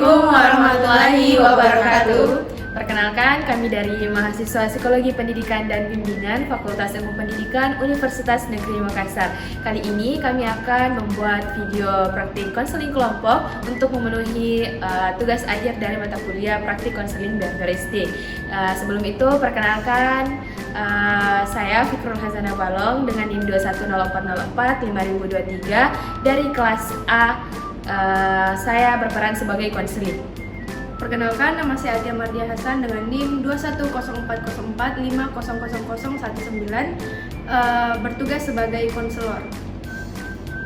Assalamualaikum warahmatullahi wabarakatuh. Perkenalkan, kami dari mahasiswa Psikologi Pendidikan dan Bimbingan Fakultas Ilmu Pendidikan Universitas Negeri Makassar. Kali ini kami akan membuat video praktik konseling kelompok untuk memenuhi tugas akhir dari mata kuliah praktik konseling Beresde. Sebelum itu, perkenalkan saya Fikrul Hazana Balong dengan NIM 210404 5023 dari kelas A. Saya berperan sebagai konseling. Perkenalkan, nama saya Atia Mardia Hasan dengan NIM 210404 500019, bertugas sebagai konselor.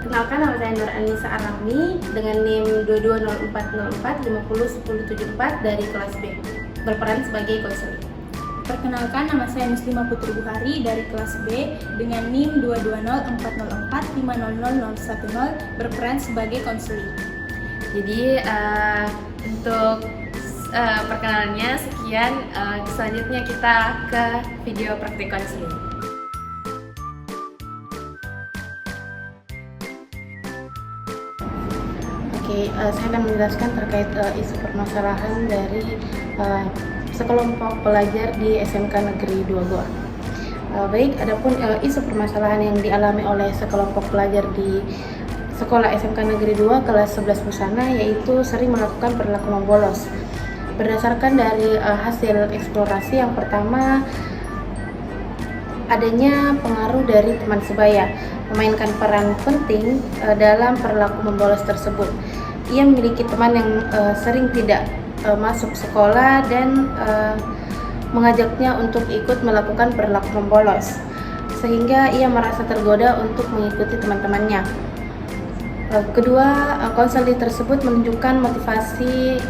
Kenalkan, nama saya Nur Anissa Arami dengan NIM 220404 50174 dari kelas B, berperan sebagai konselor. Perkenalkan, nama saya Muslimah Putri Buhari dari kelas B dengan NIM 220404 500010, berperan sebagai konseling. Jadi untuk perkenalannya sekian, selanjutnya kita ke video praktik konseling. Saya akan menjelaskan terkait isu permasalahan dari sekelompok pelajar di SMK Negeri 2 Goa. Baik, adapun isu permasalahan yang dialami oleh sekelompok pelajar di Sekolah SMK Negeri 2 kelas 11 Busana, yaitu sering melakukan perilaku membolos. Berdasarkan dari hasil eksplorasi, yang pertama adanya pengaruh dari teman sebaya memainkan peran penting dalam perilaku membolos tersebut. Ia memiliki teman yang sering tidak masuk sekolah dan mengajaknya untuk ikut melakukan perilaku membolos, sehingga ia merasa tergoda untuk mengikuti teman-temannya. Kedua, konseling tersebut menunjukkan motivasi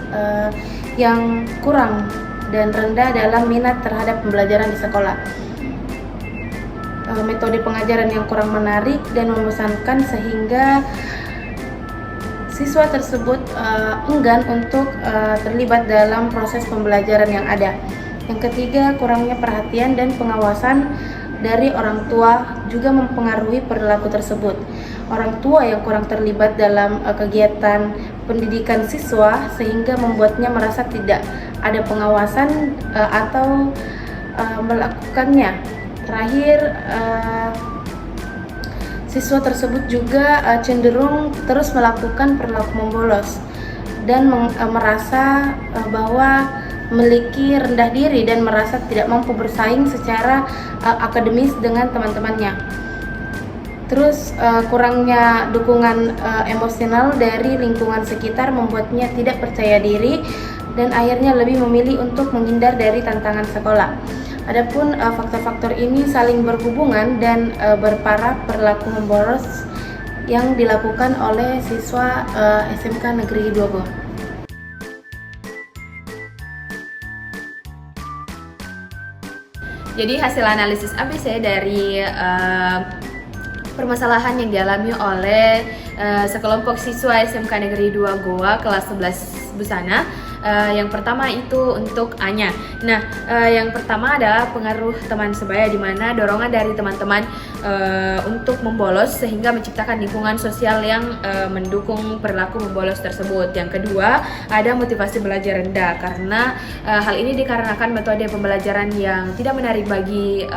yang kurang dan rendah dalam minat terhadap pembelajaran di sekolah. Metode pengajaran yang kurang menarik dan membosankan sehingga siswa tersebut enggan untuk terlibat dalam proses pembelajaran yang ada. Yang ketiga, kurangnya perhatian dan pengawasan dari orang tua juga mempengaruhi perilaku tersebut. Orang tua yang kurang terlibat dalam kegiatan pendidikan siswa sehingga membuatnya merasa tidak ada pengawasan atau melakukannya. Terakhir, siswa tersebut juga cenderung terus melakukan perilaku membolos dan merasa bahwa memiliki rendah diri dan merasa tidak mampu bersaing secara akademis dengan teman-temannya. Terus kurangnya dukungan emosional dari lingkungan sekitar membuatnya tidak percaya diri dan akhirnya lebih memilih untuk menghindar dari tantangan sekolah. Adapun faktor-faktor ini saling berhubungan dan berparah perilaku membolos yang dilakukan oleh siswa SMK Negeri 2 Goa. Jadi hasil analisis ABC dari permasalahan yang dialami oleh sekelompok siswa SMK Negeri 2 Goa kelas 11 Busana. Yang pertama itu untuk A-nya. Nah, yang pertama adalah pengaruh teman sebaya, di mana dorongan dari teman-teman untuk membolos sehingga menciptakan lingkungan sosial yang mendukung perilaku membolos tersebut. Yang kedua, ada motivasi belajar rendah karena hal ini dikarenakan metode pembelajaran yang tidak menarik bagi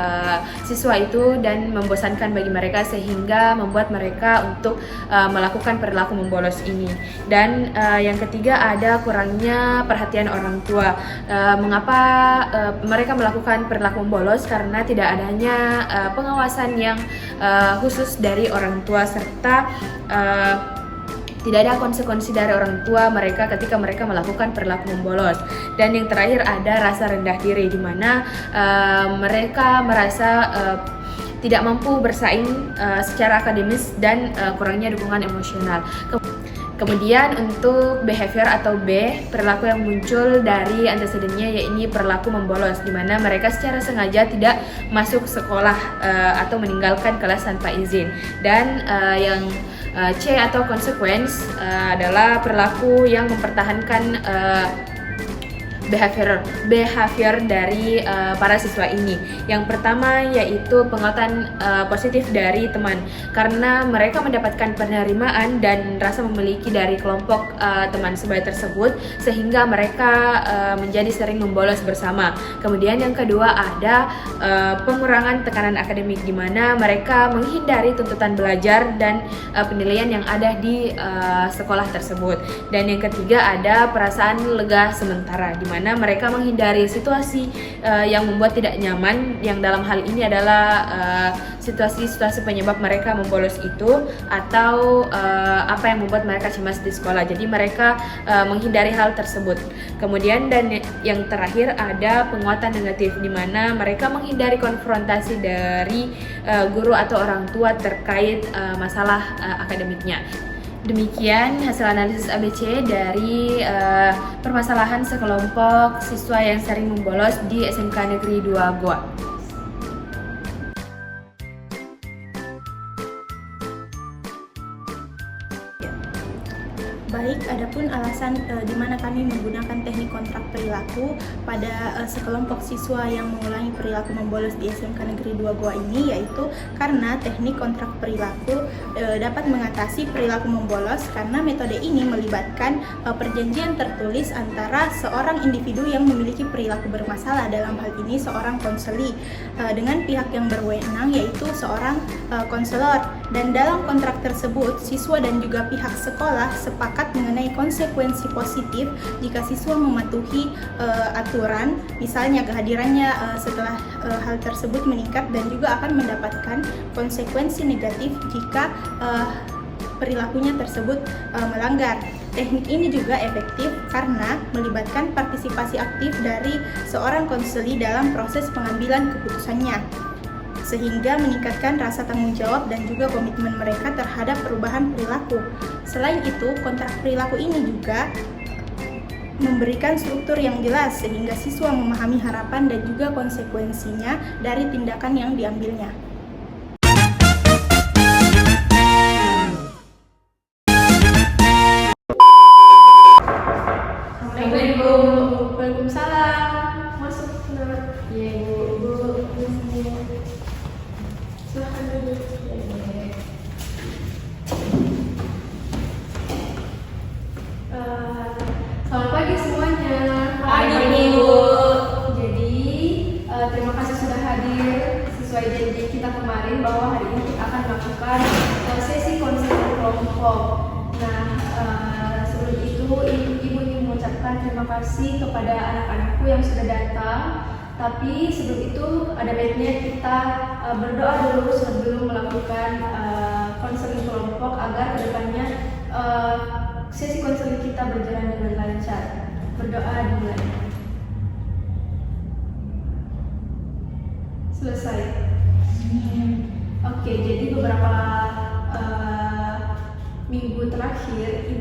siswa itu dan membosankan bagi mereka sehingga membuat mereka untuk melakukan perilaku membolos ini. Dan yang ketiga, ada kurangnya perhatian orang tua. Mengapa mereka melakukan perilaku membolos? Karena tidak adanya pengawasan yang khusus dari orang tua serta tidak ada konsekuensi dari orang tua mereka ketika mereka melakukan perilaku membolos. Dan yang terakhir ada rasa rendah diri, di mana mereka merasa tidak mampu bersaing secara akademis dan kurangnya dukungan emosional. Kemudian untuk behavior atau B, perilaku yang muncul dari antecedennya yaitu perilaku membolos, di mana mereka secara sengaja tidak masuk sekolah atau meninggalkan kelas tanpa izin. Dan yang C atau consequence adalah perilaku yang mempertahankan behavior dari para siswa ini. Yang pertama yaitu penguatan positif dari teman, karena mereka mendapatkan penerimaan dan rasa memiliki dari kelompok teman sebaya tersebut, sehingga mereka menjadi sering membolos bersama. Kemudian yang kedua ada pengurangan tekanan akademik, di mana mereka menghindari tuntutan belajar dan penilaian yang ada di sekolah tersebut. Dan yang ketiga ada perasaan lega sementara, di mana mereka menghindari situasi yang membuat tidak nyaman, yang dalam hal ini adalah situasi-situasi penyebab mereka membolos itu, atau apa yang membuat mereka cemas di sekolah. Jadi mereka menghindari hal tersebut. Kemudian dan yang terakhir ada penguatan negatif, di mana mereka menghindari konfrontasi dari guru atau orang tua terkait masalah akademiknya. Demikian hasil analisis ABC dari permasalahan sekelompok siswa yang sering membolos di SMK Negeri 2 Goa. Baik, adapun alasan di mana kami menggunakan teknik kontrak perilaku pada sekelompok siswa yang mengulangi perilaku membolos di SMK Negeri 2 Goa ini, yaitu karena teknik kontrak perilaku dapat mengatasi perilaku membolos, karena metode ini melibatkan perjanjian tertulis antara seorang individu yang memiliki perilaku bermasalah, dalam hal ini seorang konseli, dengan pihak yang berwenang yaitu seorang konselor. Dan dalam kontrak tersebut, siswa dan juga pihak sekolah sepakat mengenai konsekuensi positif jika siswa mematuhi aturan, misalnya kehadirannya setelah hal tersebut meningkat, dan juga akan mendapatkan konsekuensi negatif jika perilakunya tersebut melanggar. Teknik ini juga efektif karena melibatkan partisipasi aktif dari seorang konseli dalam proses pengambilan keputusannya, sehingga meningkatkan rasa tanggung jawab dan juga komitmen mereka terhadap perubahan perilaku. Selain itu, kontrak perilaku ini juga memberikan struktur yang jelas sehingga siswa memahami harapan dan juga konsekuensinya dari tindakan yang diambilnya. Waalaikumsalam. Masuk. Iya, Bu. Silahkan duduk. Selamat pagi semuanya. Pagi, Bu. Jadi terima kasih sudah hadir sesuai janji kita kemarin bahwa hari ini kita akan melakukan sesi konseling kelompok. Nah, sebelum itu Ibu ingin mengucapkan terima kasih kepada anak-anakku yang sudah datang. Tapi sebelum itu ada baiknya kita berdoa dulu sebelum melakukan konseling kelompok agar kedepannya sesi konseling kita berjalan dengan lancar. Berdoa dimulai. Selesai. Oke, jadi beberapa minggu terakhir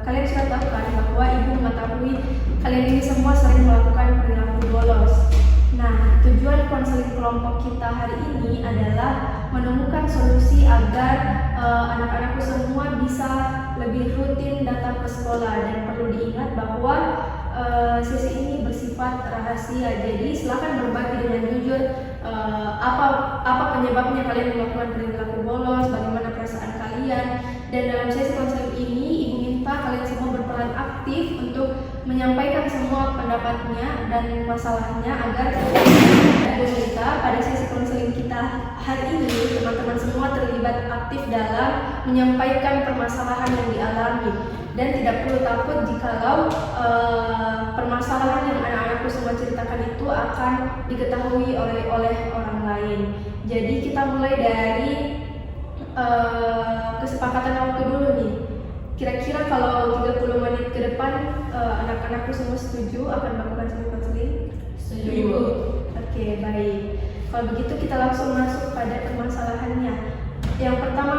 kalian sudah tahu kan bahwa Ibu mengetahui kalian ini semua sering melakukan perilaku bolos. Nah, tujuan konseling kelompok kita hari ini adalah menemukan solusi agar anak-anakku semua bisa lebih rutin datang ke sekolah. Dan perlu diingat bahwa sesi ini bersifat rahasia. Jadi silakan berbagi dengan jujur apa penyebabnya kalian melakukan perilaku bolos, bagaimana perasaan kalian. Dan dalam sesi konseling ini Ibu minta kalian semua berperan aktif untuk menyampaikan semua pendapatnya dan masalahnya agar kita pada sesi konseling kita hari ini teman-teman semua terlibat aktif dalam menyampaikan permasalahan yang dialami, dan tidak perlu takut jikalau permasalahan yang anak-anakku semua ceritakan itu akan diketahui oleh orang lain. Jadi kita mulai dari kesepakatan waktu dulu nih. Kira-kira kalau 30 menit ke depan anak-anakku semua setuju akan melakukan sesi konseling? Setuju. Oke, baik. Kalau begitu kita langsung masuk pada permasalahannya. Yang pertama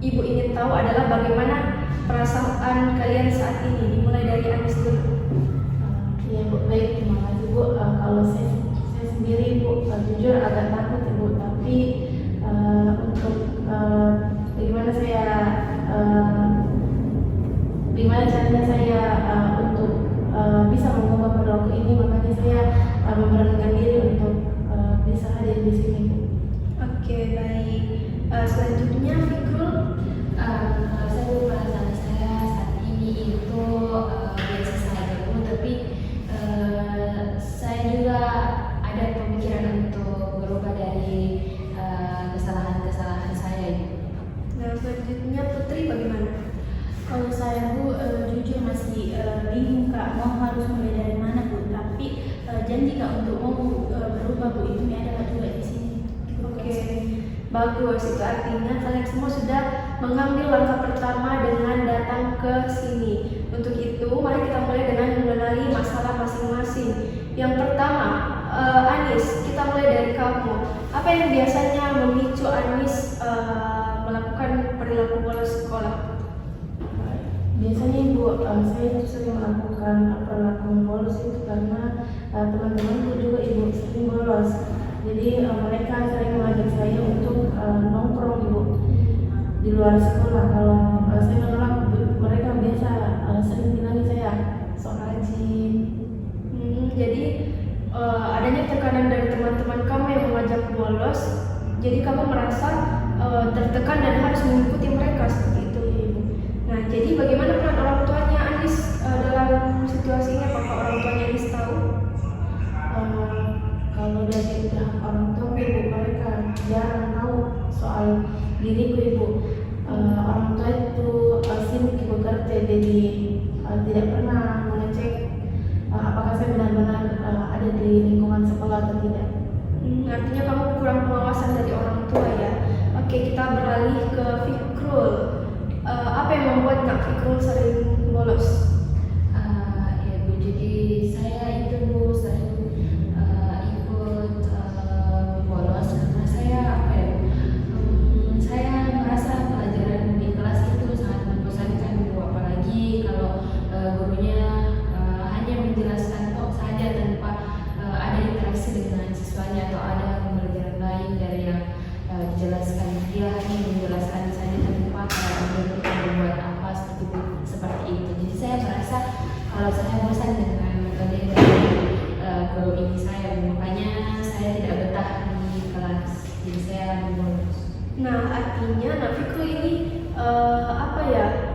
Ibu ingin tahu adalah bagaimana perasaan kalian saat ini. Dimulai dari Anis dulu. Iya, Bu. Baik, terima kasih, Bu. Kalau saya sendiri, Bu, jujur agak takut, Bu. Tapi untuk bagaimana saya memberanikan diri untuk bisa hadir di sini, Bu. Oke, baik. Selanjutnya Fikrul. Kalau saya perasaan saya saat ini itu biasa saja Bu, tapi saya juga ada pemikiran untuk berubah dari kesalahan-kesalahan saya Ibu. Nah, selanjutnya Putri bagaimana? Kalau saya Bu, jujur masih bingung Kak, mau harus mulai dari mana Bu. Tapi janji Kak untuk mau berubah Bu, itu ada Kak juga di sini. Oke, bagus. Itu artinya kalian semua sudah mengambil langkah pertama dengan datang ke sini. Untuk itu, mari kita mulai dengan mengenali masalah masing-masing. Yang pertama, Anis, kita mulai dari kamu. Apa yang biasanya memicu Anis melakukan perilaku bolos sekolah? Biasanya Ibu, saya itu sering melakukan perilaku bolos itu karena teman-temanku juga Ibu sering bolos. Jadi mereka sering mengajak saya untuk nongkrong Ibu di luar sekolah. Kalau saya menolak, mereka biasa sering bilang saya sok rajin. Jadi adanya tekanan dari teman-teman kamu yang mengajak bolos, jadi kamu merasa tertekan dan harus mengikuti mereka seperti itu, Ibu. Nah, jadi bagaimana peran orang tuanya Anis dalam situasi ini? Apakah orang tuanya Anis tahu? Kalau dari pihak orang tua Ibu, mereka jarang tahu soal diriku Ibu. Orang tua itu sibuk bekerja, jadi tidak pernah mengecek apakah saya benar-benar ada di lingkungan sekolah atau tidak. Artinya kamu kurang pengawasan dari orang tua ya. Oke, kita beralih ke Fikrul. Apa yang membuat Kak Fikrul sering bolos? Ya Bu, jadi saya itu Bu sering ikut bolos karena saya saya merasa pelajaran di kelas itu sangat membosankan Bu, apalagi kalau gurunya hanya menjelaskan tok saja tanpa ada interaksi dengan siswanya atau ada pembelajaran lain dari yang dijelaskan. Dia hanya menjelaskan saja tanpa berbuat apa seperti itu. Jadi saya merasa kalau saya bosan dengan metode dari guru ini saya, makanya saya tidak betah di kelas. Jadi saya bolos. Nah, artinya Fikrul ini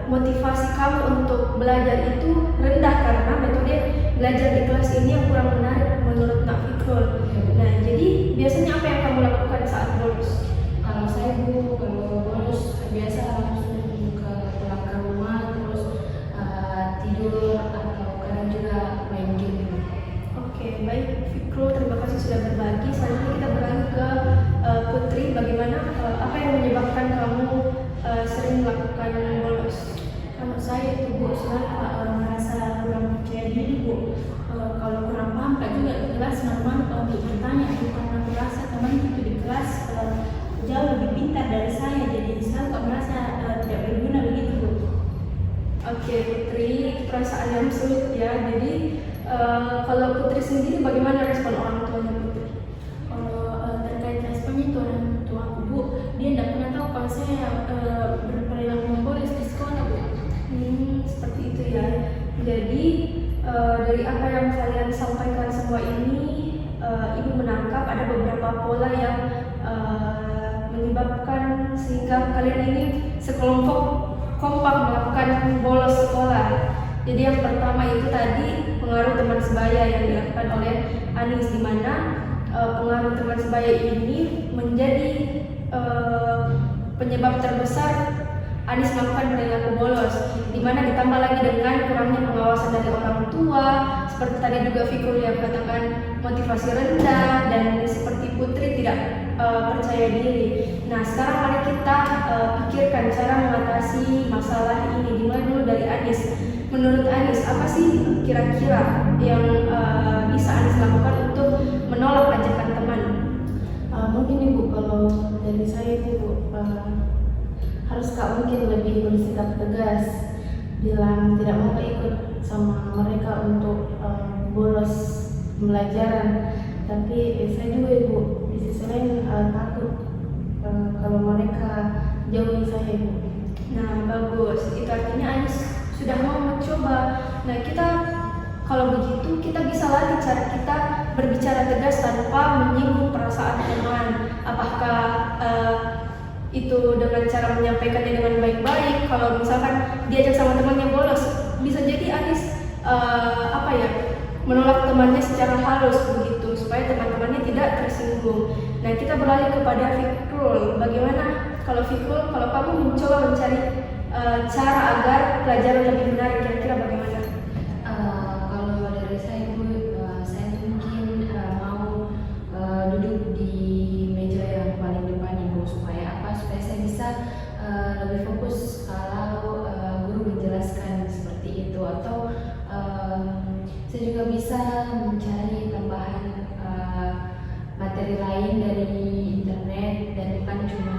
motivasi kamu untuk belajar itu rendah karena metode belajar di kelas ini yang kurang menarik menurut Fikrul. Nah, jadi biasanya apa yang kamu lakukan saat bolos? Kalau saya Bu, kalau bolos biasa langsung pulang ke rumah terus tidur atau kadang juga main game. Oke, baik Fikrul, terima kasih sudah berbagi. Selanjutnya kita beralih ke Putri. Bagaimana apa yang menyebabkan kamu sering melakukan bolos? Kalau saya itu Bu, selalu merasa kurang percaya diri Bu. Kalau kurang paham Kak juga di kelas malu-malu untuk bertanya, karena merasa teman itu di kelas jauh lebih pintar dari saya, jadi selalu merasa tidak berguna begitu Bu. Oke Putri, perasaan yang sulit ya. Jadi kalau Putri sendiri bagaimana respon orang tuanya Putri? Terkait responnya itu orang tua aku Bu, dia tidak pernah tahu kalau saya berperilaku membolos di sekolah Bu. Seperti itu ya. Jadi dari apa yang kalian sampaikan semua ini, Ibu menangkap ada beberapa pola yang menyebabkan sehingga kalian ini sekelompok kompak melakukan bolos sekolah. Jadi yang pertama itu tadi pengaruh teman sebaya yang dilakukan oleh Anis, di mana pengaruh teman sebaya ini menjadi penyebab terbesar Anis melakukan perilaku bolos, di mana ditambah lagi dengan kurangnya pengawasan dari orang tua, seperti tadi juga Fikrul yang katakan motivasi rendah, dan seperti Putri tidak percaya diri. Nah, sekarang mari kita pikirkan cara mengatasi masalah ini. Dimulai dulu dari Anis. Menurut Anis, apa sih kira-kira yang bisa Anis lakukan untuk menolak ajakan teman? Mungkin Ibu, kalau dari saya Ibu harus mungkin lebih bersikap tegas, bilang tidak mau ikut sama mereka untuk bolos pembelajaran. Tapi saya juga Ibu di sisi lain takut kalau mereka jauhi saya Ibu. Nah, bagus. Itu artinya Anis sudah mau mencoba. Nah, kita kalau begitu itu kita bisa latih cara kita berbicara tegas tanpa menyinggung perasaan teman. Apakah itu dengan cara menyampaikannya dengan baik-baik. Kalau misalkan diajak sama temannya bolos, bisa jadi Anis menolak temannya secara halus begitu supaya teman-temannya tidak tersinggung. Nah, kita beralih kepada Fikrul. Bagaimana kalau Fikrul, kalau kamu mencoba mencari cara agar pelajaran lebih menarik, kira-kira bagaimana? Kalau dari saya Bu, saya mungkin mau duduk di meja yang paling depan Ibu supaya saya bisa lebih fokus kalau guru menjelaskan seperti itu, atau saya juga bisa mencari tambahan materi lain dari internet dan bukan cuma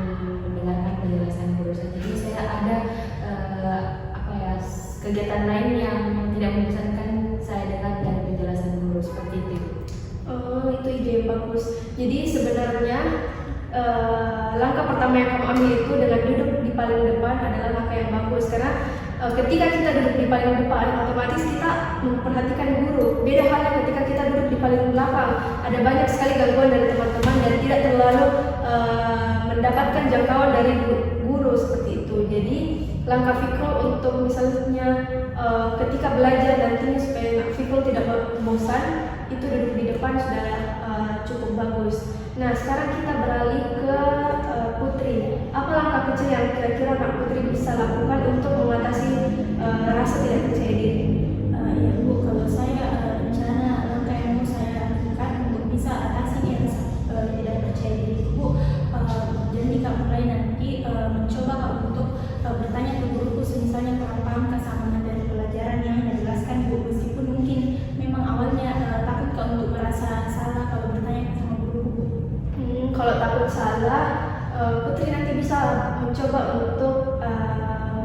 mendengarkan penjelasan guru saja. Jadi saya ada kegiatan lain yang tidak membosankan saya dengar dari penjelasan guru seperti itu. Oh, itu ide yang bagus. Jadi sebenarnya langkah pertama yang kamu ambil itu dengan duduk di paling depan adalah langkah yang bagus, karena ketika kita duduk di paling depan, otomatis kita memperhatikan guru. Beda halnya ketika kita duduk di paling belakang, ada banyak sekali gangguan dari teman-teman dan tidak terlalu mendapatkan jangkauan dari guru seperti itu. Jadi langkah Fikrul untuk misalnya ketika belajar nantinya supaya Fikrul tidak bosan, itu duduk di depan sudah cukup bagus. Nah, sekarang kita beralih ke Putri. Apa langkah kecil yang kira-kira Nak Putri bisa lakukan untuk mengatasi rasa tidak percaya diri? Ya Bu, kalau saya rencana langkah yang mau saya lakukan untuk bisa atasi rasa tidak percaya diri Bu, jadi Kak mulai nanti mencoba Kak untuk bertanya ke guruku misalnya kurang paham sama materi pelajaran yang dijelaskan Bu, meskipun mungkin memang awalnya takut Kak untuk merasa salah kalau bertanya sama guruku. Kalau takut salah, Putri nanti bisa mencoba untuk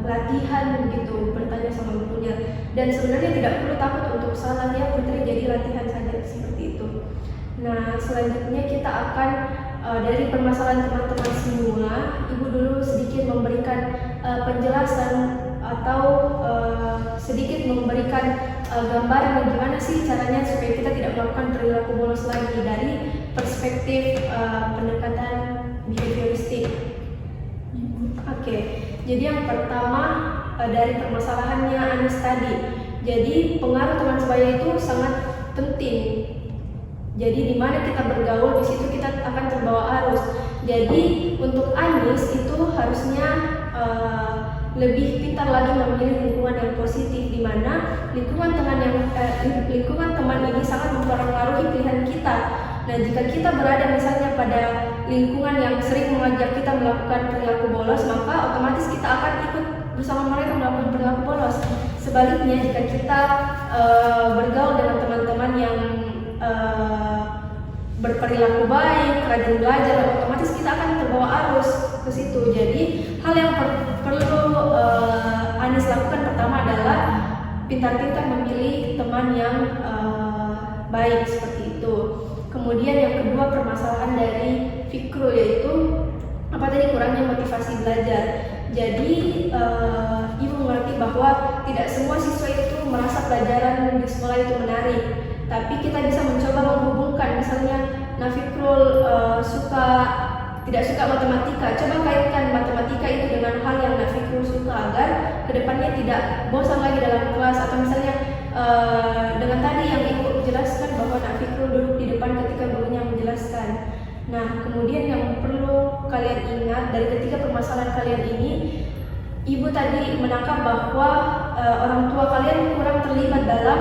latihan gitu, bertanya sama gurunya. Dan sebenarnya tidak perlu takut untuk salah ya Putri, jadi latihan saja seperti itu. Nah, selanjutnya kita akan dari permasalahan teman-teman semua, Ibu dulu sedikit memberikan penjelasan atau sedikit memberikan gambaran bagaimana sih caranya supaya kita tidak melakukan perilaku bolos lagi dari perspektif pendekatan behavioristik. Oke, jadi yang pertama dari permasalahannya Anis tadi. Jadi pengaruh teman sebaya itu sangat penting. Jadi di mana kita bergaul, di situ kita akan terbawa arus. Jadi untuk Anis itu harusnya lebih pintar lagi memilih lingkungan yang positif, di mana lingkungan teman ini sangat mempengaruhi pilihan kita. Nah, jika kita berada misalnya pada lingkungan yang sering mengajak kita melakukan perilaku bolos, maka otomatis kita akan ikut bersama mereka melakukan perilaku bolos. Sebaliknya, jika kita bergaul dengan teman-teman yang berperilaku baik, rajin belajar, otomatis kita akan terbawa arus ke situ. Jadi hal yang perlu Anis lakukan pertama adalah pintar-pintar memilih teman yang baik seperti itu. Kemudian yang kedua, permasalahan dari Fikrul yaitu apa tadi, kurangnya motivasi belajar. Jadi Ibu mengerti bahwa tidak semua siswa itu merasa pelajaran di sekolah itu menarik. Tapi kita bisa mencoba menghubungkan, misalnya Fikrul tidak suka matematika, coba kaitkan matematika itu dengan hal yang Fikrul suka agar kedepannya tidak bosan lagi dalam kelas. Atau misalnya dengan tadi yang Ibu jelaskan bahwa Fikrul duduk di depan ketika gurunya menjelaskan. Nah, kemudian yang perlu kalian ingat dari ketiga permasalahan kalian ini, Ibu tadi menangkap bahwa orang tua kalian kurang terlibat dalam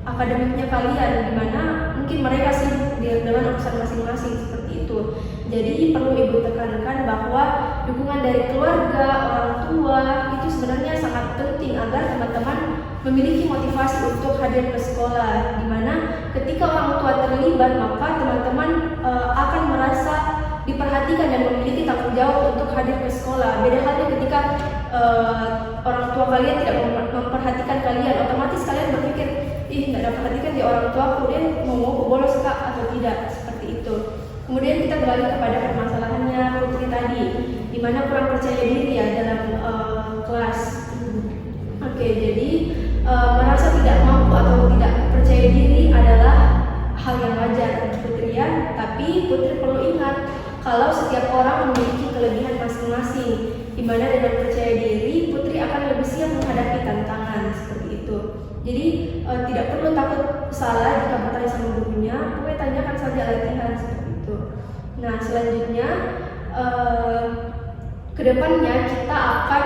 akademiknya kalian, di mana mungkin mereka sibuk dengan urusan masing-masing seperti itu. Jadi perlu Ibu tekankan bahwa dukungan dari keluarga, orang tua itu sebenarnya sangat penting agar teman-teman memiliki motivasi untuk hadir ke sekolah, di mana ketika orang tua terlibat maka teman-teman akan merasa diperhatikan dan memiliki tanggung jawab untuk hadir ke sekolah. Beda halnya ketika orang tua kalian tidak memperhatikan kalian, otomatis kalian berpikir, nggak ada perhatikan di orang tua aku, dia mau bolos kak atau tidak, seperti itu. Kemudian kita beralih kepada permasalahannya Putri tadi, di mana kurang percaya diri ya dalam kelas. Oke, jadi merasa tidak mampu Tapi Putri perlu ingat kalau setiap orang memiliki kelebihan masing-masing, di mana dengan percaya diri Putri akan lebih siap menghadapi tantangan seperti itu. Jadi tidak perlu takut salah jika bertanya sama gurunya, pokoknya tanyakan saja latihan seperti itu. Nah selanjutnya kedepannya kita akan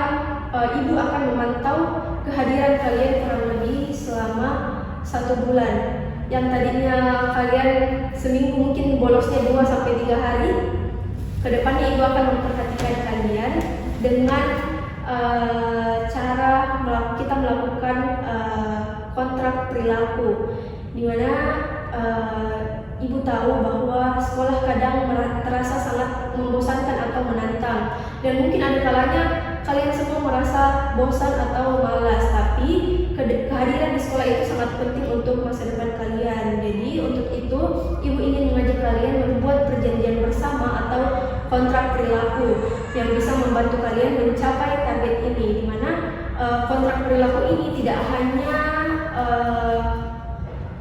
ibu akan memantau kehadiran kalian kurang lebih selama 1 bulan. Yang tadinya kalian seminggu mungkin bolosnya 2-3 hari, kedepannya ibu akan memperhatikan kalian dengan cara kita melakukan kontrak perilaku, di mana ibu tahu bahwa sekolah kadang terasa sangat membosankan atau menantang, dan mungkin ada kalanya kalian semua merasa bosan atau malas, tapi kehadiran di sekolah itu sangat penting untuk masa depan kalian. Jadi untuk itu ibu ingin mengajak kalian membuat perjanjian bersama atau kontrak perilaku yang bisa membantu kalian mencapai target ini, di mana kontrak perilaku ini tidak hanya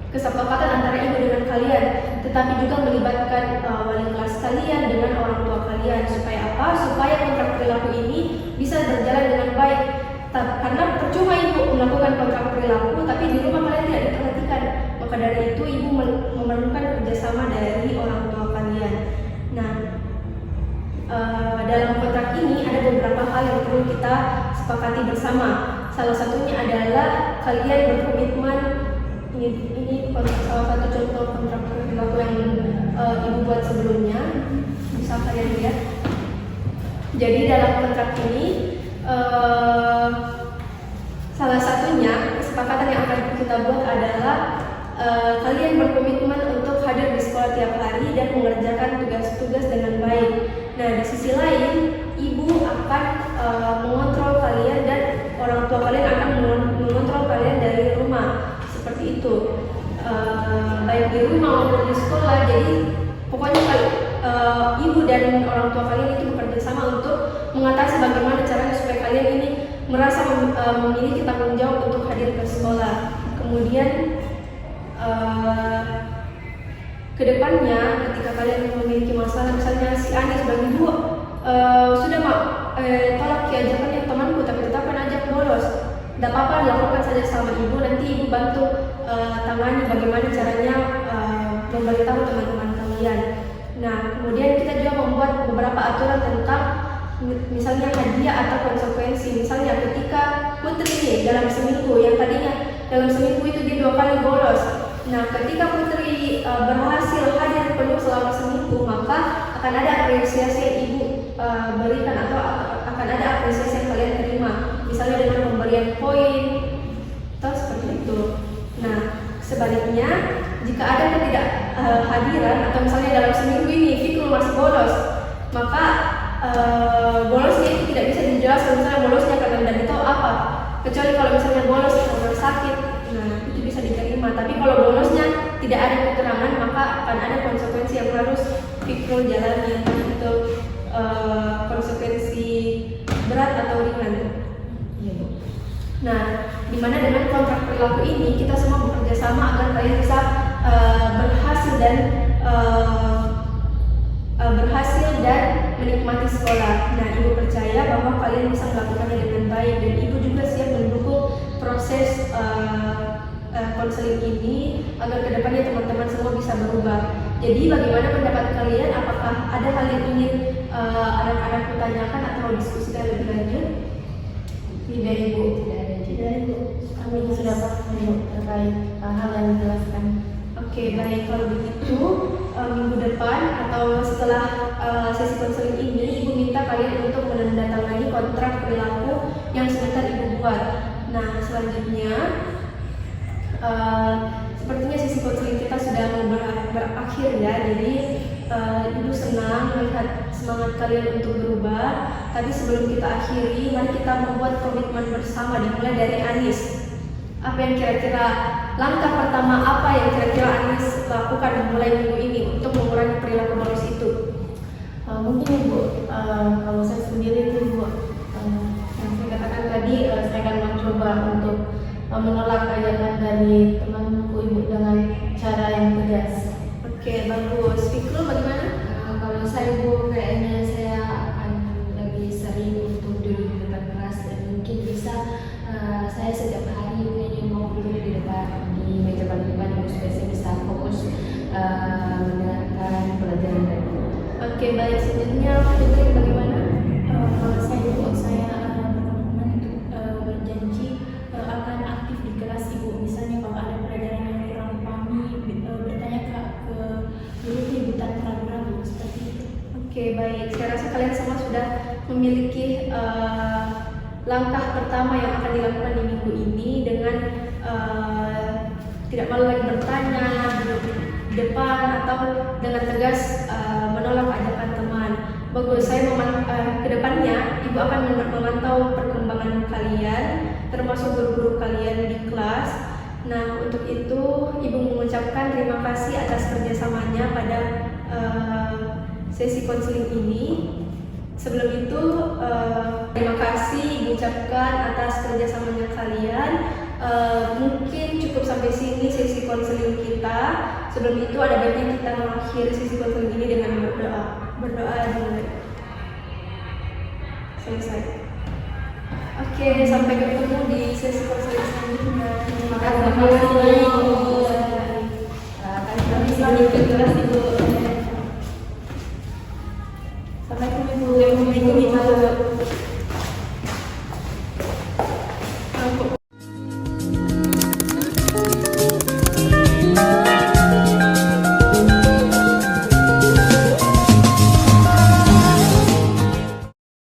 kesepakatan antara ibu dengan kalian, tetapi juga melibatkan wali kelas kalian dengan orang tua kalian. Supaya apa? Supaya kontrak perilaku ini bisa berjalan dengan baik. Karena percuma ibu melakukan kontrak perilaku tapi di rumah kalian tidak diperhatikan, maka dari itu ibu memerlukan kerjasama dari orang tua kalian. Nah, dalam kontrak ini ada beberapa hal yang perlu kita sepakati bersama. Salah satunya adalah kalian berkomitmen. Ini salah satu contoh kontrak perilaku yang ibu buat sebelumnya, bisa kalian lihat. Jadi dalam kontrak ini salah satunya kesepakatan yang akan kita buat adalah kalian berkomitmen untuk hadir di sekolah tiap hari dan mengerjakan tugas-tugas dengan baik. Nah, di sisi lain ibu akan mengontrol kalian dan orang tua kalian akan mengontrol kalian dari rumah. Seperti itu, baik di rumah maupun di sekolah. Jadi pokoknya ibu dan orang tua kalian itu bekerja sama untuk mengatasi bagaimana caranya supaya kalian ini merasa memiliki tanggung jawab untuk hadir ke sekolah. Kemudian kedepannya ketika kalian memiliki masalah, misalnya si Anis bagi ibu sudah tolak ajakannya temanku tapi tetap ajak bolos. Tidak apa-apa, lakukan saja sama ibu, nanti ibu bantu tangani bagaimana caranya memberitahu teman-teman kalian. Nah, kemudian kita juga membuat beberapa aturan tentang misalnya hadiah atau konsekuensi. Misalnya ketika Putri dalam seminggu, yang tadinya dalam seminggu itu dia 2 kali bolos. Nah, ketika Putri berhasil hadir penuh selama seminggu, maka akan ada apresiasi yang ibu berikan atau akan ada apresiasi yang kalian terima. Misalnya dengan pemberian poin atau seperti itu. Nah, sebaliknya jika ada ketidakhadiran atau misalnya dalam seminggu ini Fikul masih bolos, maka bolosnya itu tidak bisa dijelaskan. Misalnya bolosnya karena tidak tahu apa, kecuali kalau misalnya bolos karena sakit, nah itu bisa diterima. Tapi kalau bolosnya tidak ada keterangan, maka akan ada konsekuensi yang harus Fikul jalani, itu konsekuensi berat atau ringan. Nah, dimana dengan kontrak perilaku ini kita semua bekerja sama agar kalian bisa berhasil dan menikmati sekolah. Nah, ibu percaya bahwa kalian bisa melakukannya dengan baik, dan ibu juga siap mendukung proses konseling ini agar kedepannya teman-teman semua bisa berubah. Jadi bagaimana pendapat kalian? Apakah ada hal yang ingin anak-anak tanyakan atau diskusikan lebih lanjut? Tidak, ibu. Tidak, ibu. Kami sudah paham terkait hal yang dijelaskan. Oke, baik. Kalau begitu minggu depan atau setelah sesi konseling ini, ibu minta kalian untuk menandatangani kontrak perilaku yang sebentar ibu buat. Nah, selanjutnya sepertinya sesi konseling kita sudah mau berakhir ya. Jadi ibu senang melihat semangat kalian untuk berubah. Tapi sebelum kita akhiri, mari kita membuat komitmen bersama, dimulai dari Anis. Apa yang kira-kira langkah pertama apa yang kira-kira Anis lakukan mulai minggu ini untuk mengurangi perilaku bolos itu? Mungkin ibu, kalau saya sendiri itu ibu, yang saya katakan tadi, saya akan mencoba untuk menolak ajakan dari temanku ibu dengan cara yang tegas. Oke, bagus. Fikul bagaimana? saya setiap hari kayaknya mau berdiri di depan di meja paling depan supaya saya bisa fokus mendengarkan pelajaran dari guru. Oke, baik. Selanjutnya Putri bagaimana? Kalau saya berkomitmen untuk berjanji akan aktif di kelas Ibu. Misalnya kalau ada pelajaran yang kurang pahami, bertanya ke guru Ibu tanpa ragu-ragu seperti itu. Oke, baik. Saya rasa kalian semua sudah memiliki langkah pertama yang akan dilakukan di minggu ini dengan tidak malu lagi bertanya, duduk di depan, atau dengan tegas menolak ajakan teman. Bagus, saya ke depannya Ibu akan memantau perkembangan kalian, termasuk guru-guru kalian di kelas. Nah, untuk itu Ibu mengucapkan terima kasih atas kerjasamanya pada sesi konseling ini. Sebelum itu, terima kasih Ibu ucapkan atas kerjasamanya kalian. Mungkin cukup sampai sini sesi konseling kita. Sebelum itu ada baiknya kita mengakhiri sesi konseling ini dengan berdoa. Berdoa dulu. Selesai. Oke, sampai ketemu di sesi konseling selanjutnya. Terima kasih. Kami selalu ke kelas Ibu. Sampai ketemu.